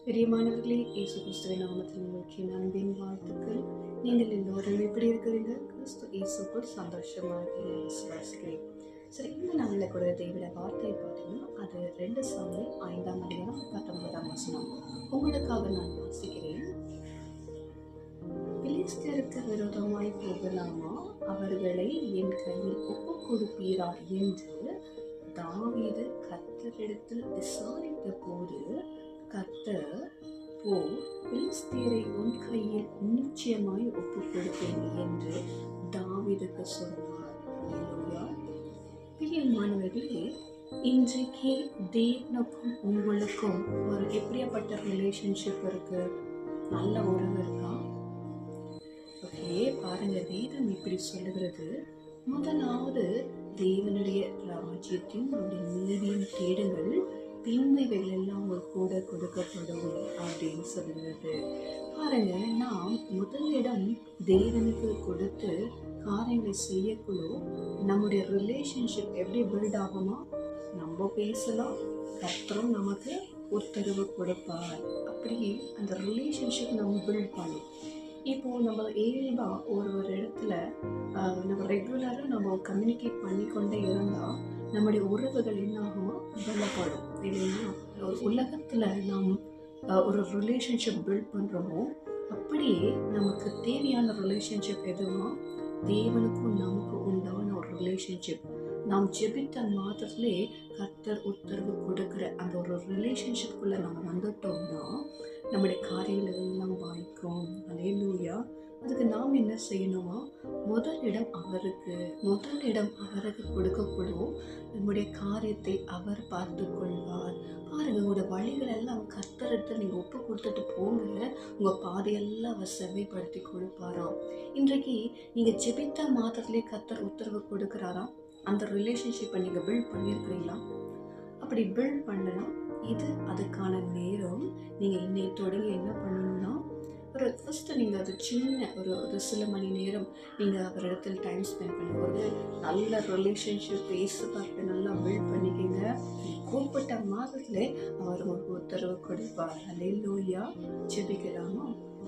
பிரியமானவர்களே, இயேசு கிறிஸ்துவின் நாமத்தில் உங்களுக்கு என் அன்பின் வாழ்த்துக்கள். நீங்கள் எல்லோரும் எப்படி இருக்கிறீங்க? கிறிஸ்து இயேசுக்குள் சந்தோஷமா இருக்கீங்க விசுவாசிக்கிறேன். சரி, இந்த நாளில் கூட தேவட வார்த்தை பார்த்தீங்கன்னா அது 2 சாமுவேல் 5ஆம் அதிகாரம் 19ஆம் வசனம். உங்களுக்காக நான் வாசிக்கிறேன். பிலிஸ்தருக்கு விரோதமாய் போகலாமா? அவர்களை என் கையில் ஒப்புக் கொடுப்பீரா என்று தாவீது கர்த்தரிடத்தில் விசாரித்த போது, கர்த்தர் போ, பிலிஸ்தீரை உன் கையில் நிச்சயமாய் ஒப்புக் கொடுப்பேன் என்று தாவீதுக்கு சொன்னார். அல்லேலூயா. பிரியமானவர்களே, இன்றைக்கு தேவனுக்கும் உங்களுக்கும் ஒரு எப்படியாப்பட்ட ரிலேஷன்ஷிப் இருக்கு? நல்ல உறவு இருக்கா? ஓகே, பாருங்க, வேதம் இப்படி சொல்லுகிறது. முதலாவது தேவனுடைய ராஜ்யத்தையும் அவருடைய நீதியும் தேடுங்கள், தீமைகள் எல்லாம் ஒரு கூட கொடுக்கப்படும் அப்படின்னு சொல்லுகிறது. பாருங்க, நாம் முதலிடம் தேவனுக்கு கொடுத்து காரியங்களை செய்யக்குள்ள நம்முடைய ரிலேஷன்ஷிப் எப்படி பில்ட் ஆகுமா? நம்ம பேசலாம், கர்த்தரும் நமக்கு உத்தரவு கொடுப்பார். அப்படியே அந்த ரிலேஷன்ஷிப் நம்ம பில்ட் பண்ணும். இப்போது நம்ம இயல்பாக ஒரு இடத்துல நம்ம ரெகுலராக நம்ம கம்யூனிகேட் பண்ணிக்கொண்டே இருந்தால் நம்முடைய உறவுகள் என்ன ஆகுமா? பலப்படும் இல்லைன்னா, ஒரு உலகத்தில் நாம் ஒரு ரிலேஷன்ஷிப் பில்ட் பண்ணுறோமோ அப்படியே நமக்கு தேவையான ரிலேஷன்ஷிப் எதுவும் தேவனுக்கும் நமக்கு உண்டான ஒரு ரிலேஷன்ஷிப். நாம் ஜெபித்த மாத்திரத்திலே கர்த்தர் உத்தரவு கொடுக்குற அந்த ஒரு ரிலேஷன்ஷிப்புக்குள்ளே நம்ம வந்துட்டோம்னா நம்முடைய காரியங்கள் எல்லாம் வாய்க்கும். அல்லேலூயா. அதுக்கு நாம் என்ன செய்யணுமா? முதலிடம் அவருக்கு கொடுக்கப்படும். நம்முடைய காரியத்தை அவர் பார்த்து கொள்வார். பாருங்க, உங்களோட வழிகள் எல்லாம் கர்த்தரிடத்தில் நீங்கள் ஒப்பு கொடுத்துட்டு போங்க, உங்கள் பாதையெல்லாம் அவர் செவ்வைப்படுத்தி கொடுப்பாராம். இன்றைக்கு நீங்கள் ஜெபித்த மாத்திரத்திலே கர்த்தர் உத்தரவு கொடுக்குறாராம். அந்த ரிலேஷன்ஷிப்பை நீங்கள் பில்ட் பண்ணியிருக்கிறீங்களா? அப்படி பில்ட் பண்ணலாம். இது அதுக்கான நேரம். நீங்கள் இன்னை தொடங்கி என்ன பண்ணணும்னா, ஒரு ஃபஸ்ட்டு நீங்கள் அது சின்ன ஒரு சில மணி நேரம் நீங்கள் அவரிடத்தில் டைம் ஸ்பெண்ட் பண்ணும்போது நல்ல ரிலேஷன்ஷிப் பேச பார்த்து நல்லா பில்ட் பண்ணிக்கங்க. கூப்பிட்ட மாதத்தில் அவர் உங்களுக்கு உத்தரவு கொடுப்பார். அல்லேலூயா. ஜெபிக்கலாமா?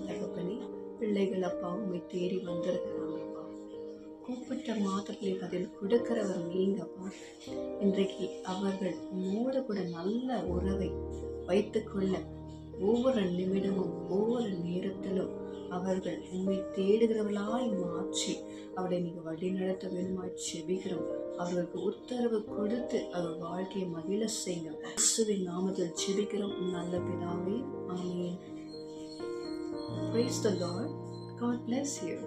தகப்பனே, பிள்ளைகள் அப்பா உண்மை தேடி வந்திருக்கிறாங்கப்பா. கூப்பிட்ட மாதத்திலே பதில் கொடுக்கிறவர் நீங்கப்பா. இன்றைக்கு அவர்கள் உங்களோடு கூட நல்ல உறவை வைத்துக்கொள்ள ஒவ்வொரு நிமிடமும் ஒவ்வொரு நேரத்திலும் அவர்கள் உண்மை தேடுகிறவர்களாய் மாற்றி அவளை நீங்கள் வழி நடத்த வேணுமாய் செபிக்கிறோம். அவர்களுக்கு உத்தரவு கொடுத்து அவர் வாழ்க்கையை மகிழ செய்யுங்க. இயேசுவின் நாமத்தில் செபிக்கிறோம் நல்ல பிதாவே. ஆமென். Praise the Lord. God bless you.